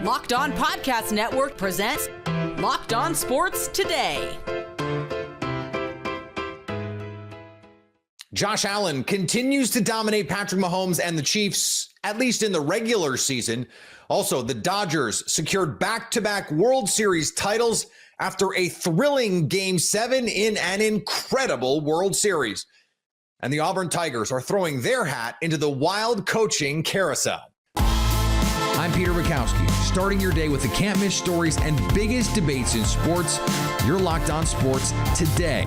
Locked On Podcast Network presents Locked On Sports Today. Josh Allen continues to dominate Patrick Mahomes and the Chiefs, at least in the regular season. Also, the Dodgers secured back-to-back World Series titles after a thrilling Game 7 in an incredible World Series. And the Auburn Tigers are throwing their hat into the wild coaching carousel. I'm Peter Bukowski, starting your day with the can't-miss stories and biggest debates in sports. You're Locked On Sports Today.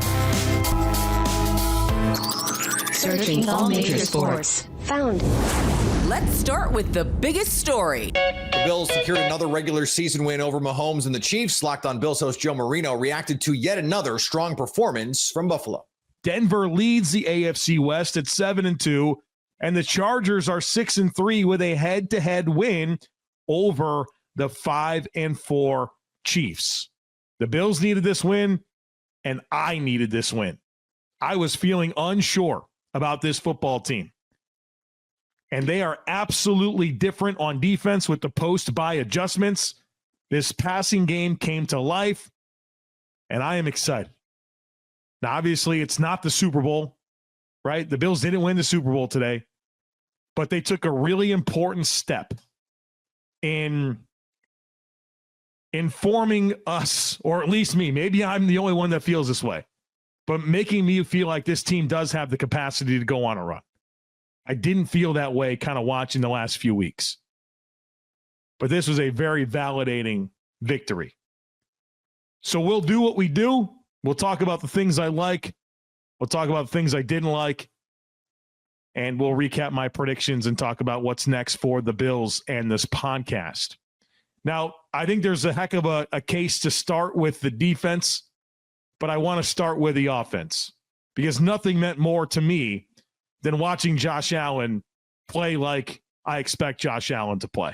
Searching all major sports. Found. Let's start with the biggest story. The Bills secured another regular season win over Mahomes and the Chiefs. Locked On Bills host Joe Marino reacted to yet another strong performance from Buffalo. Denver leads the AFC West at 7-2, and the Chargers are 6-3 with a head-to-head win over the 5-4 Chiefs. The Bills needed this win, and I needed this win. I was feeling unsure about this football team. And they are absolutely different on defense with the post-bye adjustments. This passing game came to life, and I am excited. Now, obviously, it's not the Super Bowl, right? The Bills didn't win the Super Bowl today, but they took a really important step in informing us, or at least me. Maybe I'm the only one that feels this way, but making me feel like this team does have the capacity to go on a run. I didn't feel that way kind of watching the last few weeks. But this was a very validating victory. So we'll do what we do. We'll talk about the things I like. We'll talk about the things I didn't like. And we'll recap my predictions and talk about what's next for the Bills and this podcast. Now, I think there's a heck of a case to start with the defense, but I want to start with the offense because nothing meant more to me than watching Josh Allen play like I expect Josh Allen to play.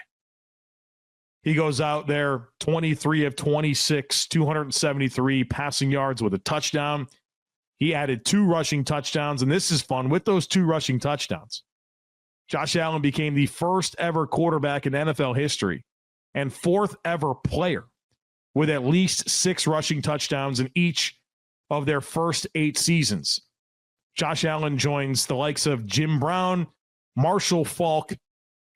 He goes out there, 23 of 26, 273 passing yards with a touchdown. He added 2 rushing touchdowns, and this is fun. With those 2 rushing touchdowns, Josh Allen became the first ever quarterback in NFL history and 4th ever player with at least 6 rushing touchdowns in each of their first 8 seasons. Josh Allen joins the likes of Jim Brown, Marshall Faulk,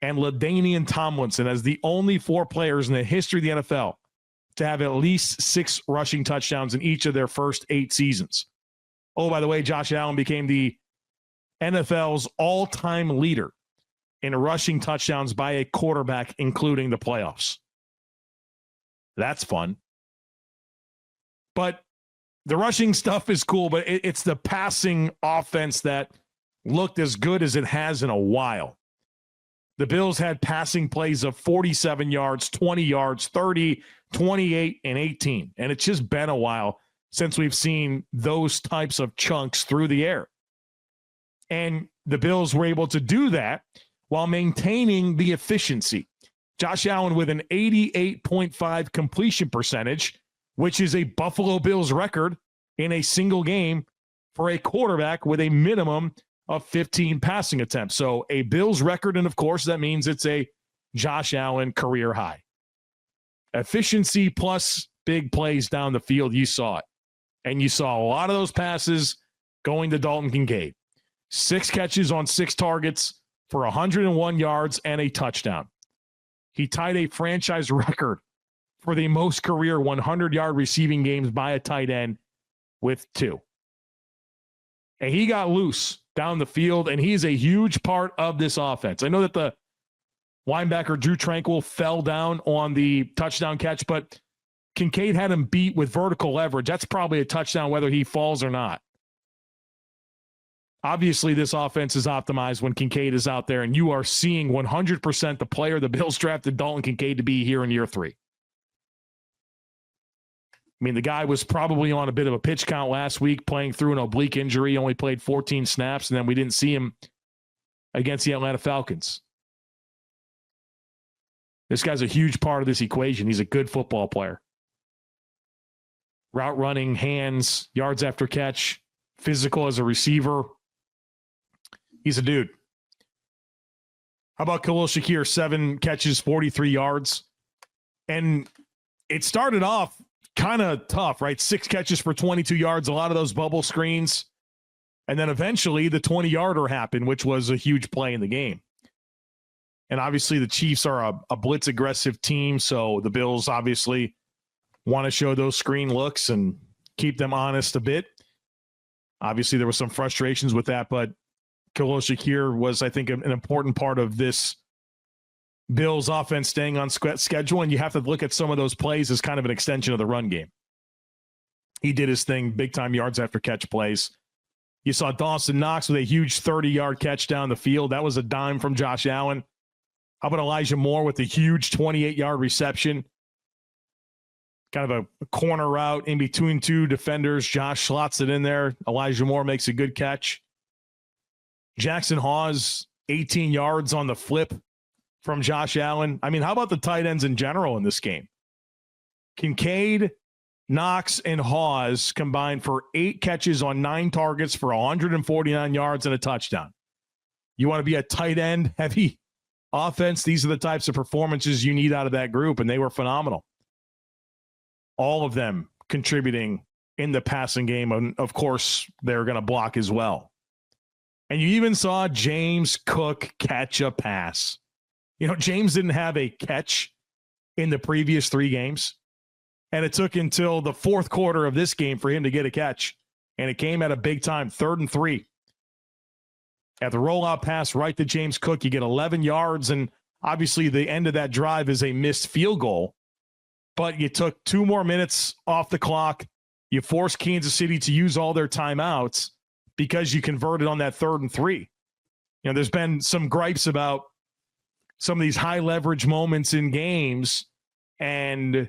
and LaDainian Tomlinson as the only 4 players in the history of the NFL to have at least 6 rushing touchdowns in each of their first 8 seasons. Oh, by the way, Josh Allen became the NFL's all-time leader in rushing touchdowns by a quarterback, including the playoffs. That's fun. But the rushing stuff is cool, but it's the passing offense that looked as good as it has in a while. The Bills had passing plays of 47 yards, 20 yards, 30, 28, and 18. And it's just been a while since we've seen those types of chunks through the air. And the Bills were able to do that while maintaining the efficiency. Josh Allen with an 88.5 completion percentage, which is a Buffalo Bills record in a single game for a quarterback with a minimum of 15 passing attempts. So a Bills record, and of course that means it's a Josh Allen career high. Efficiency plus big plays down the field, you saw it. And you saw a lot of those passes going to Dalton Kincaid. 6 catches on 6 targets for 101 yards and a touchdown. He tied a franchise record for the most career 100-yard receiving games by a tight end with 2. And he got loose down the field, and he's a huge part of this offense. I know that the linebacker Drew Tranquill fell down on the touchdown catch, but Kincaid had him beat with vertical leverage. That's probably a touchdown whether he falls or not. Obviously, this offense is optimized when Kincaid is out there, and you are seeing 100% the player the Bills drafted Dalton Kincaid to be here in year 3. I mean, the guy was probably on a bit of a pitch count last week, playing through an oblique injury. He only played 14 snaps, and then we didn't see him against the Atlanta Falcons. This guy's a huge part of this equation. He's a good football player. Route running, hands, yards after catch, physical as a receiver. He's a dude. How about Khalil Shakir? 7 catches, 43 yards. And it started off kind of tough, right? 6 catches for 22 yards, a lot of those bubble screens. And then eventually the 20-yarder happened, which was a huge play in the game. And obviously the Chiefs are a blitz aggressive team, so the Bills obviously want to show those screen looks and keep them honest a bit. Obviously there were some frustrations with that, but Khalil Shakir was, I think, an important part of this Bills offense staying on schedule, and you have to look at some of those plays as kind of an extension of the run game. He did his thing, big-time yards after catch plays. You saw Dawson Knox with a huge 30-yard catch down the field. That was a dime from Josh Allen. How about Elijah Moore with a huge 28-yard reception? Kind of a corner route in between 2 defenders. Josh slots it in there. Elijah Moore makes a good catch. Jackson Hawes, 18 yards on the flip from Josh Allen. I mean, how about the tight ends in general in this game? Kincaid, Knox, and Hawes combined for 8 catches on 9 targets for 149 yards and a touchdown. You want to be a tight end heavy offense? These are the types of performances you need out of that group, and they were phenomenal. All of them contributing in the passing game, and of course, they're going to block as well. And you even saw James Cook catch a pass. You know, James didn't have a catch in the previous 3 games, and it took until the 4th quarter of this game for him to get a catch, and it came at a big time, 3rd and 3. At the rollout pass right to James Cook, you get 11 yards, and obviously the end of that drive is a missed field goal, but you took 2 more minutes off the clock. You forced Kansas City to use all their timeouts because you converted on that 3rd and 3. You know, there's been some gripes about some of these high leverage moments in games, and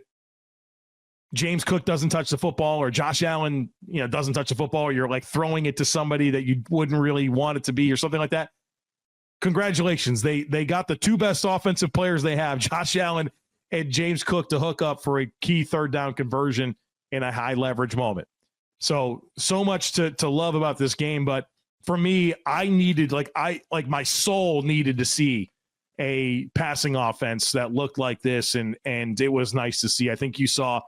James Cook doesn't touch the football, or Josh Allen, you know, doesn't touch the football, or you're like throwing it to somebody that you wouldn't really want it to be, or something like that. Congratulations. They got the 2 best offensive players they have, Josh Allen and James Cook, to hook up for a key 3rd down conversion in a high leverage moment. So much to love about this game. But for me, I needed, my soul needed to see a passing offense that looked like this, and it was nice to see. I think you saw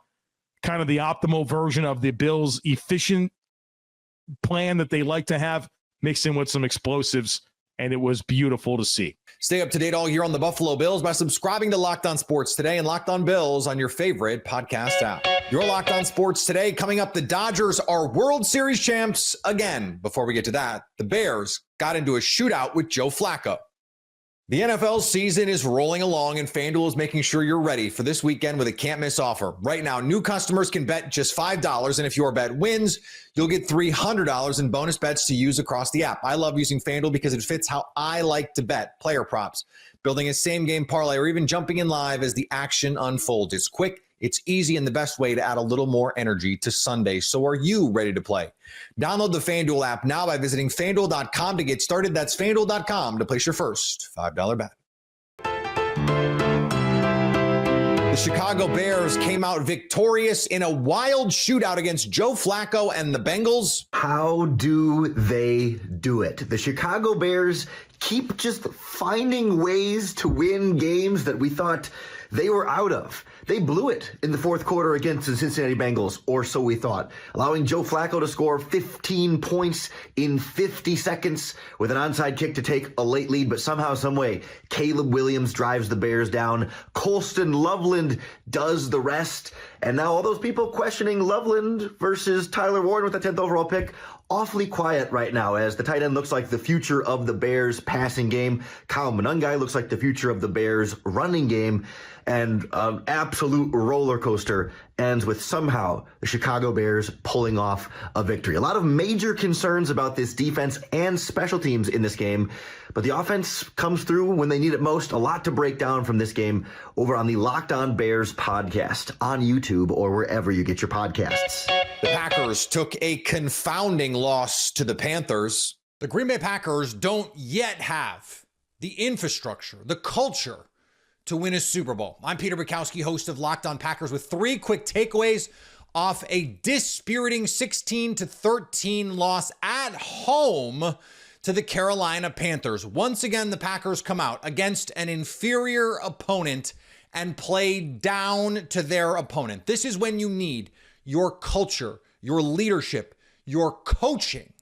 kind of the optimal version of the Bills' efficient plan that they like to have, mixed in with some explosives, and it was beautiful to see. Stay up to date all year on the Buffalo Bills by subscribing to Locked On Sports Today and Locked On Bills on your favorite podcast app. You're Locked On Sports Today. Coming up, the Dodgers are World Series champs again. Before we get to that, the Bears got into a shootout with Joe Flacco. The NFL season is rolling along, and FanDuel is making sure you're ready for this weekend with a can't-miss offer. Right now, new customers can bet just $5, and if your bet wins, you'll get $300 in bonus bets to use across the app. I love using FanDuel because it fits how I like to bet. Player props, building a same-game parlay, or even jumping in live as the action unfolds. It's quick, it's easy, and the best way to add a little more energy to Sunday. So are you ready to play? Download the FanDuel app now by visiting FanDuel.com to get started. That's FanDuel.com to place your first $5 bet. The Chicago Bears came out victorious in a wild shootout against Joe Flacco and the Bengals. How do they do it? The Chicago Bears keep just finding ways to win games that we thought they were out of. They blew it in the 4th quarter against the Cincinnati Bengals, or so we thought, allowing Joe Flacco to score 15 points in 50 seconds with an onside kick to take a late lead, but somehow, someway, Caleb Williams drives the Bears down. Colston Loveland does the rest, and now all those people questioning Loveland versus Tyler Warren with the 10th overall pick, awfully quiet right now, as the tight end looks like the future of the Bears passing game. Kyle Monangai looks like the future of the Bears running game. And an absolute roller coaster ends with somehow the Chicago Bears pulling off a victory. A lot of major concerns about this defense and special teams in this game, but the offense comes through when they need it most. A lot to break down from this game over on the Locked On Bears podcast on YouTube or wherever you get your podcasts. The Packers took a confounding loss to the Panthers. The Green Bay Packers don't yet have the infrastructure, the culture to win a Super Bowl. I'm Peter Bukowski, host of Locked On Packers, with 3 quick takeaways off a dispiriting 16-13 loss at home to the Carolina Panthers. Once again, the Packers come out against an inferior opponent and play down to their opponent. This is when you need your culture, your leadership, your coaching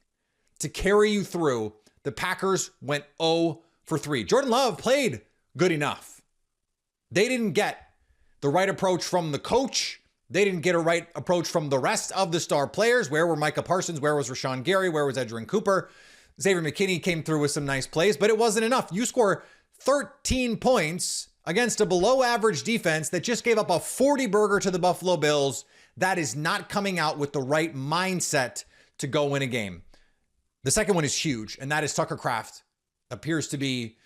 to carry you through. The Packers went 0 for 3. Jordan Love played good enough. They didn't get the right approach from the coach. They didn't get a right approach from the rest of the star players. Where were Micah Parsons? Where was Rashawn Gary? Where was Edgerrin Cooper? Xavier McKinney came through with some nice plays, but it wasn't enough. You score 13 points against a below average defense that just gave up a 40 burger to the Buffalo Bills. That is not coming out with the right mindset to go win a game. The second one is huge, and that is Tucker Kraft appears to be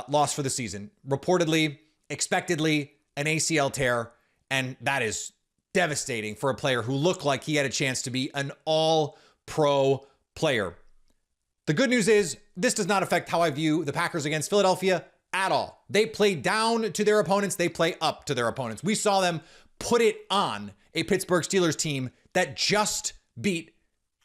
lost for the season. Reportedly, expectedly, an ACL tear, and that is devastating for a player who looked like he had a chance to be an all-pro player. The good news is this does not affect how I view the Packers against Philadelphia at all. They play down to their opponents. They play up to their opponents. We saw them put it on a Pittsburgh Steelers team that just beat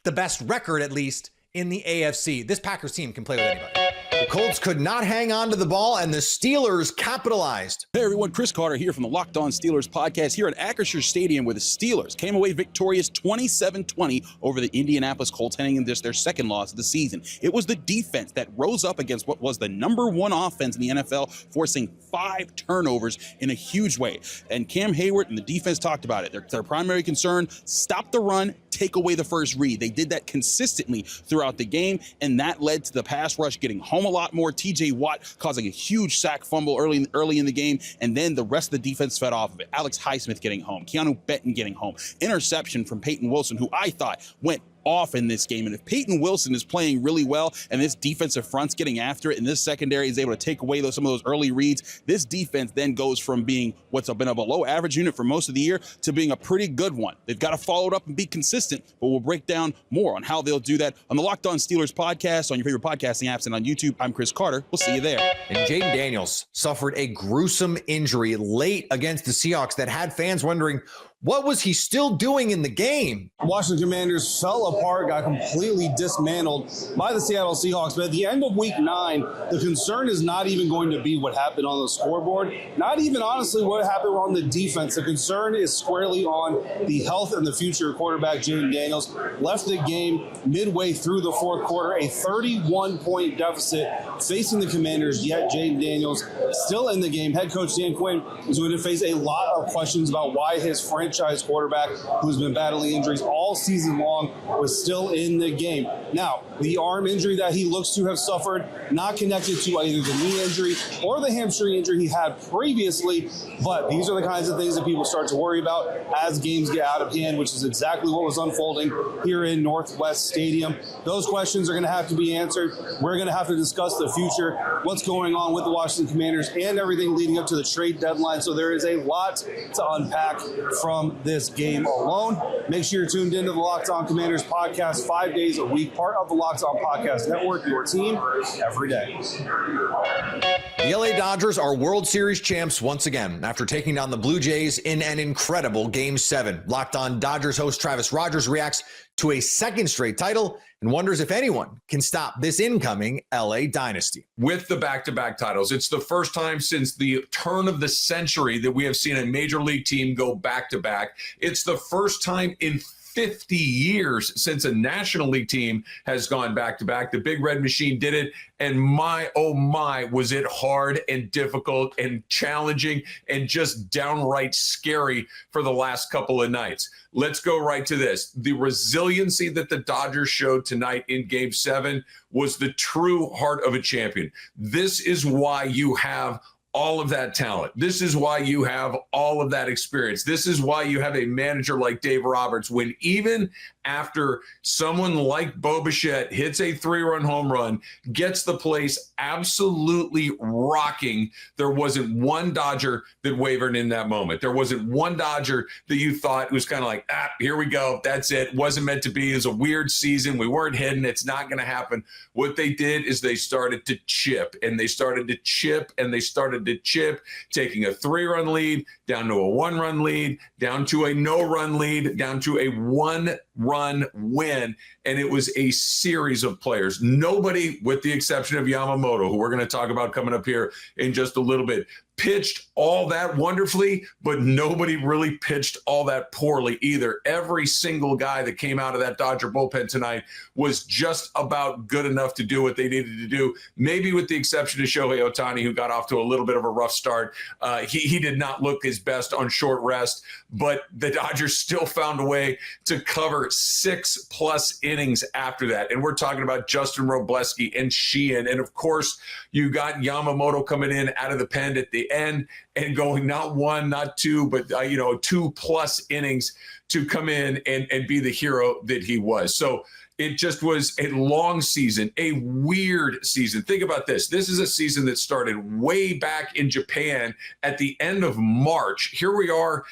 the best record, at least, in the AFC. This Packers team can play with anybody. The Colts could not hang on to the ball, and the Steelers capitalized. Hey everyone, Chris Carter here from the Locked On Steelers podcast here at Acrisure Stadium, where the Steelers came away victorious 27-20 over the Indianapolis Colts, heading into their second loss of the season. It was the defense that rose up against what was the number one offense in the NFL, forcing 5 turnovers in a huge way. And Cam Hayward and the defense talked about it. Their primary concern, stop the run, take away the first read. They did that consistently throughout the game, and that led to the pass rush getting home a lot more. TJ Watt causing a huge sack fumble early in the game, and then the rest of the defense fed off of it. Alex Highsmith getting home, Keanu Benton getting home, interception from Peyton Wilson, who I thought went off in this game. And if Peyton Wilson is playing really well and this defensive front's getting after it and this secondary is able to take away some of those early reads, this defense then goes from being what's been a below average unit for most of the year to being a pretty good one. They've got to follow it up and be consistent, but we'll break down more on how they'll do that on the Locked On Steelers podcast, on your favorite podcasting apps, and on YouTube. I'm Chris Carter. We'll see you there. And Jaden Daniels suffered a gruesome injury late against the Seahawks that had fans wondering, what was he still doing in the game? Washington Commanders fell apart, got completely dismantled by the Seattle Seahawks. But at the end of week 9, the concern is not even going to be what happened on the scoreboard, not even honestly what happened on the defense. The concern is squarely on the health and the future of quarterback Jaden Daniels. Left the game midway through the fourth quarter, a 31-point deficit facing the Commanders, yet Jaden Daniels still in the game. Head coach Dan Quinn is going to face a lot of questions about why his franchise quarterback, who's been battling injuries all season long, was still in the game. Now, the arm injury that he looks to have suffered, not connected to either the knee injury or the hamstring injury he had previously, but these are the kinds of things that people start to worry about as games get out of hand, which is exactly what was unfolding here in Northwest Stadium. Those questions are going to have to be answered. We're going to have to discuss the future, what's going on with the Washington Commanders, and everything leading up to the trade deadline. So there is a lot to unpack from this game alone. Make sure you're tuned into the Locked On Commanders podcast 5 days a week, part of the Locked On Podcast Network, your team every day. The LA Dodgers are World Series champs once again after taking down the Blue Jays in an incredible Game 7. Locked On Dodgers host Travis Rogers reacts to a second straight title and wonders if anyone can stop this incoming LA dynasty. With the back-to-back titles, it's the first time since the turn of the century that we have seen a major league team go back-to-back. It's the first time in 50 years since a National League team has gone back-to-back. The Big Red Machine did it, and my, oh my, was it hard and difficult and challenging and just downright scary for the last couple of nights. Let's go right to this. The resiliency that the Dodgers showed tonight in Game 7 was the true heart of a champion. This is why you have all of that talent. This is why you have all of that experience. This is why you have a manager like Dave Roberts, when even after someone like Bo Bichette hits a 3-run home run, gets the place absolutely rocking, there wasn't one Dodger that wavered in that moment. There wasn't one Dodger that you thought was kind of like, here we go. That's it. Wasn't meant to be. It was a weird season. We weren't hidden. It's not going to happen. What they did is they started to chip, and they started to chip, and they started to chip, taking a 3-run lead down to a 1-run lead, down to a no-run lead, down to a 1-run run win. And it was a series of players. Nobody, with the exception of Yamamoto, who we're going to talk about coming up here in just a little bit, pitched all that wonderfully, but nobody really pitched all that poorly either. Every single guy that came out of that Dodger bullpen tonight was just about good enough to do what they needed to do, maybe with the exception of Shohei Ohtani, who got off to a little bit of a rough start. He did not look his best on short rest, but the Dodgers still found a way to cover 6+ innings after that. And we're talking about Justin Robleski and Sheehan. And, of course, you got Yamamoto coming in out of the pen at the end and going not one, not two, but 2+ innings to come in and be the hero that he was. So it just was a long season, a weird season. Think about this. This is a season that started way back in Japan at the end of March. Here we are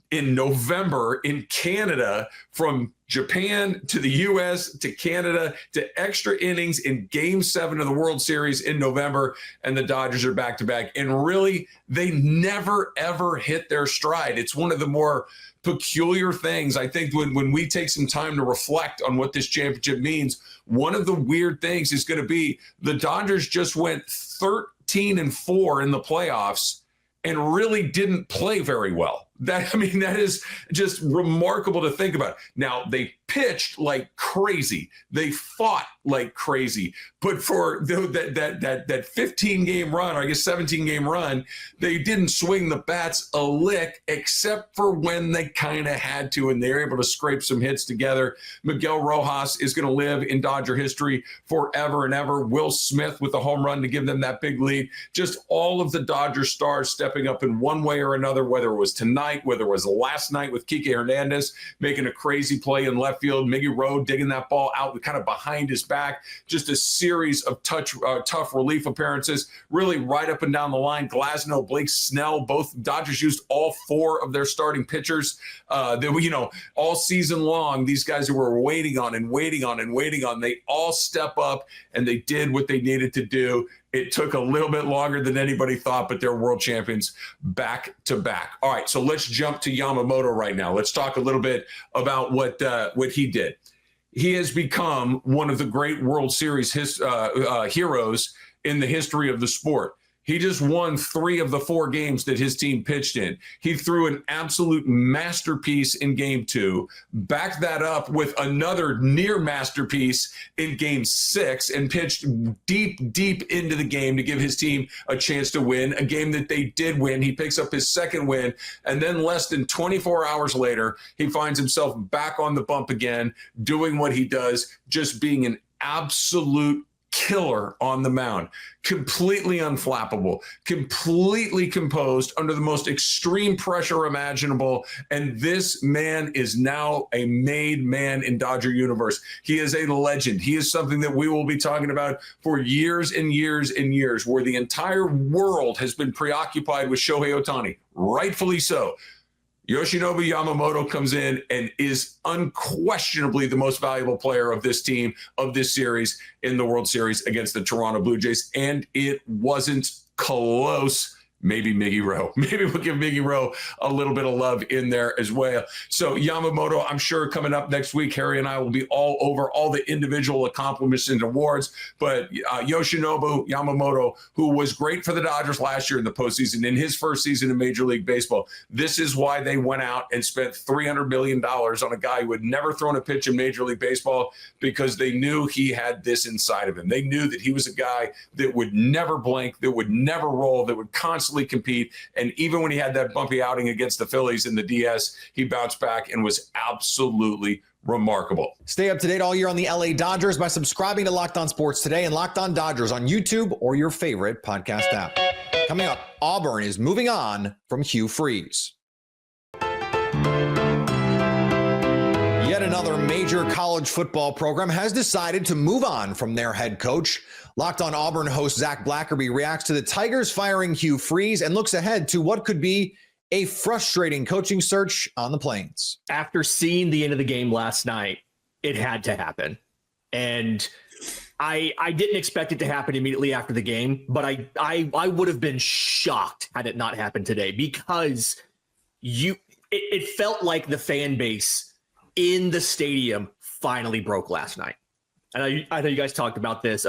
in November in Canada, from Japan to the U.S. to Canada to extra innings in Game 7 of the World Series in November, and the Dodgers are back-to-back. And really, they never, ever hit their stride. It's one of the more peculiar things, I think, when we take some time to reflect on what this championship means. One of the weird things is going to be the Dodgers just went 13-4 in the playoffs and really didn't play very well. That is just remarkable to think about. Now, they pitched like crazy. They fought like crazy. But for that 15-game run, or I guess 17-game run, they didn't swing the bats a lick, except for when they kind of had to, and they were able to scrape some hits together. Miguel Rojas is going to live in Dodger history forever and ever. Will Smith with the home run to give them that big lead. Just all of the Dodger stars stepping up in one way or another, whether it was tonight, whether it was last night with Kike Hernandez making a crazy play in left field, Miggy Rowe digging that ball out kind of behind his back, just a series of tough relief appearances, really right up and down the line. Glasnow, Blake Snell, both Dodgers used all 4 of their starting pitchers. All season long, these guys who were waiting on, they all step up and they did what they needed to do. It took a little bit longer than anybody thought, but they're world champions back to back. All right, so let's jump to Yamamoto right now. Let's talk a little bit about what he did. He has become one of the great World Series heroes in the history of the sport. He just won 3 of the 4 games that his team pitched in. He threw an absolute masterpiece in Game 2, backed that up with another near masterpiece in Game 6, and pitched deep into the game to give his team a chance to win, a game that they did win. He picks up his second win, and then less than 24 hours later, he finds himself back on the bump again, doing what he does, just being an absolute killer on the mound, completely unflappable, completely composed under the most extreme pressure imaginable. And this man is now a made man in Dodger universe. He is a legend. He is something that we will be talking about for years and years and years, where the entire world has been preoccupied with Shohei Ohtani, rightfully so. Yoshinobu Yamamoto comes in and is unquestionably the most valuable player of this team, of this series, in the World Series against the Toronto Blue Jays. And it wasn't close. Maybe Miggy Rowe. Maybe we'll give Miggy Rowe a little bit of love in there as well. So Yamamoto, I'm sure coming up next week, Harry and I will be all over all the individual accomplishments and awards. But Yoshinobu Yamamoto, who was great for the Dodgers last year in the postseason, in his first season in Major League Baseball, this is why they went out and spent $300 million on a guy who had never thrown a pitch in Major League Baseball, because they knew he had this inside of him. They knew that he was a guy that would never blink, that would never roll, that would constantly compete. And even when he had that bumpy outing against the Phillies in the DS, he bounced back and was absolutely remarkable. Stay up to date all year on the LA Dodgers by subscribing to Locked On Sports Today and Locked On Dodgers on YouTube or your favorite podcast app. Coming up, Auburn is moving on from Hugh Freeze. Yet another major college football program has decided to move on from their head coach. Locked On Auburn host Zach Blackerby reacts to the Tigers firing Hugh Freeze and looks ahead to what could be a frustrating coaching search on the Plains. After seeing the end of the game last night, it had to happen. And I didn't expect it to happen immediately after the game, but I would have been shocked had it not happened today, because it felt like the fan base in the stadium finally broke last night. And I know you guys talked about this,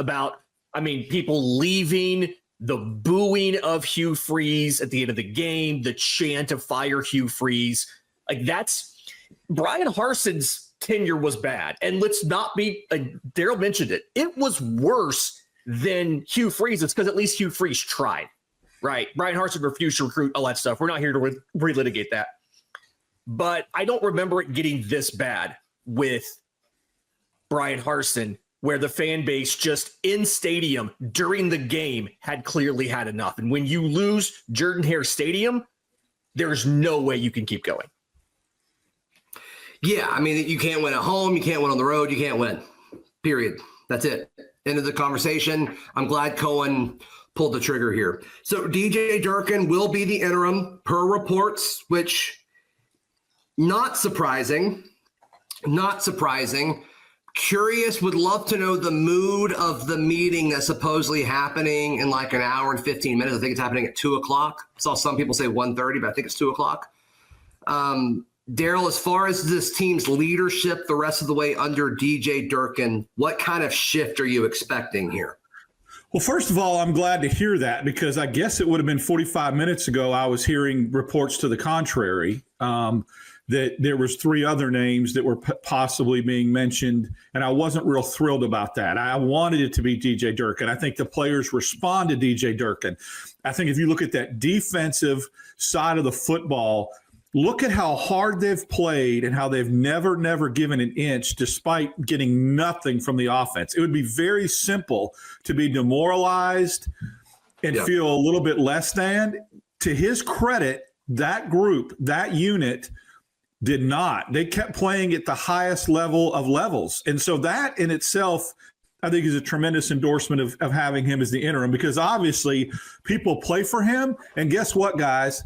people leaving, the booing of Hugh Freeze at the end of the game, the chant of fire Hugh Freeze. Like, that's Brian Harson's tenure was bad. And let's not be, Daryl mentioned it. It was worse than Hugh Freeze. It's because at least Hugh Freeze tried, right? Brian Harson refused to recruit, all that stuff. We're not here to relitigate that. But I don't remember it getting this bad with Brian Harson, where the fan base just in stadium during the game had clearly had enough. And when you lose Jordan-Hare Stadium, there's no way you can keep going. Yeah, I mean, you can't win at home, you can't win on the road, you can't win. Period. That's it. End of the conversation. I'm glad Cohen pulled the trigger here. So DJ Durkin will be the interim per reports, which not surprising. Curious, would love to know the mood of the meeting that's supposedly happening in like an hour and 15 minutes. I think it's happening at 2:00. I saw some people say 1:30, but I think it's 2:00. Daryl, as far as this team's leadership the rest of the way under DJ Durkin, what kind of shift are you expecting here? Well, first of all, I'm glad to hear that, because I guess it would have been 45 minutes ago I was hearing reports to the contrary, that there was 3 other names that were possibly being mentioned, and I wasn't real thrilled about that. I wanted it to be DJ Durkin. I think the players respond to DJ Durkin. I think if you look at that defensive side of the football, look at how hard they've played and how they've never given an inch despite getting nothing from the offense. It would be very simple to be demoralized and feel a little bit less than. To his credit, that group, that unit did not. They kept playing at the highest level of levels. And so that in itself, I think, is a tremendous endorsement of having him as the interim, because obviously people play for him. And guess what, guys?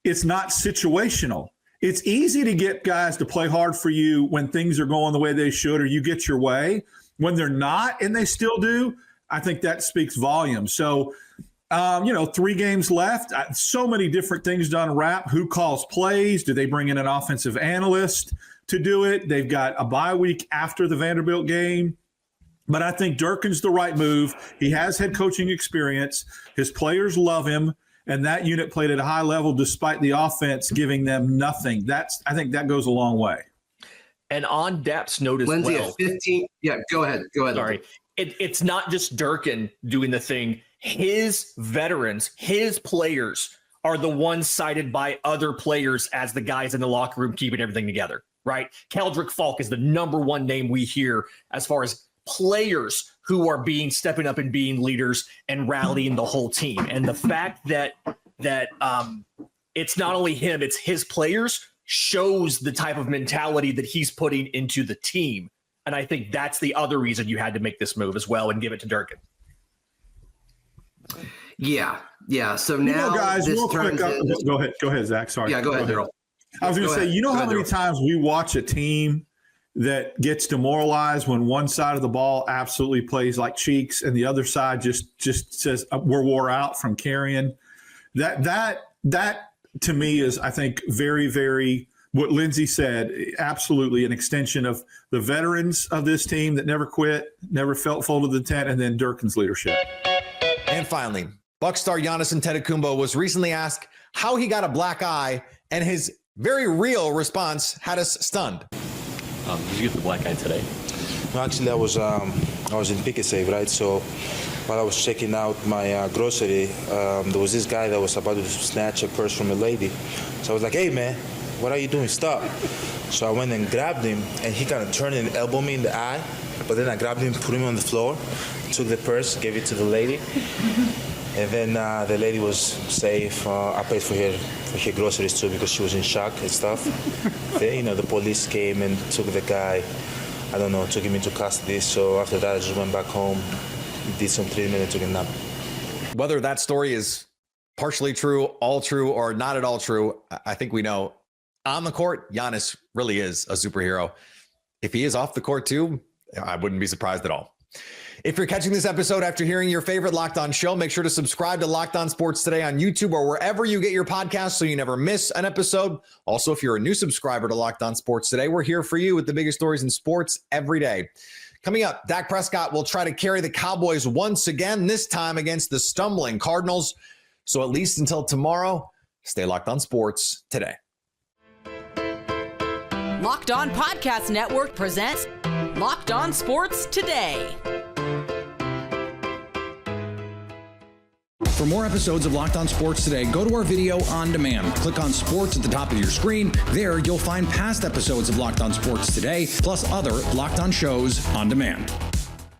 It's not situational. It's easy to get guys to play hard for you when things are going the way they should, or you get your way. When they're not and they still do, I think that speaks volumes. So, 3 games left. So many different things to unwrap. Who calls plays? Do they bring in an offensive analyst to do it? They've got a bye week after the Vanderbilt game. But I think Durkin's the right move. He has head coaching experience. His players love him. And that unit played at a high level despite the offense giving them nothing. I think that goes a long way. And on Dapp's note as Lindsay, well. at 15. Yeah, go ahead. Sorry. It's not just Durkin doing the thing. His veterans, his players are the ones cited by other players as the guys in the locker room keeping everything together, right? Keldrick Falk is the number one name we hear as far as players who are stepping up and being leaders and rallying the whole team. And the fact that it's not only him, it's his players, shows the type of mentality that he's putting into the team. And I think that's the other reason you had to make this move as well and give it to Durkin. Yeah. So now, guys, real quick, go ahead, Zach. Sorry. Yeah, go ahead, Daryl. I was going to say, how many times we watch a team that gets demoralized when one side of the ball absolutely plays like cheeks and the other side just says we're wore out from carrying. That to me is, I think, very, very, what Lindsay said, absolutely an extension of the veterans of this team that never quit, never felt full of the tent, and then Durkin's leadership. And finally, Buck star Giannis Antetokounmpo was recently asked how he got a black eye, and his very real response had us stunned. Did you get the black eye today? No, actually, I was in Pick and Save, right? So while I was checking out my grocery, there was this guy that was about to snatch a purse from a lady. So I was like, "Hey, man, what are you doing? Stop!" So I went and grabbed him, and he kind of turned and elbowed me in the eye. But then I grabbed him, put him on the floor, took the purse, gave it to the lady, and then the lady was safe. I paid for her groceries too because she was in shock and stuff. Then, the police came and took the guy. I don't know, took him into custody. So after that, I just went back home, did some treatment, and took a nap. Whether that story is partially true, all true, or not at all true, I think we know. On the court, Giannis really is a superhero. If he is off the court too, I wouldn't be surprised at all. If you're catching this episode after hearing your favorite Locked On show, make sure to subscribe to Locked On Sports Today on YouTube or wherever you get your podcasts so you never miss an episode. Also, if you're a new subscriber to Locked On Sports Today, we're here for you with the biggest stories in sports every day. Coming up, Dak Prescott will try to carry the Cowboys once again, this time against the stumbling Cardinals. So at least until tomorrow, stay locked on sports today. Locked On Podcast Network presents Locked On Sports Today. For more episodes of Locked On Sports Today, go to our video on demand. Click on sports at the top of your screen. There, you'll find past episodes of Locked On Sports Today, plus other Locked On shows on demand.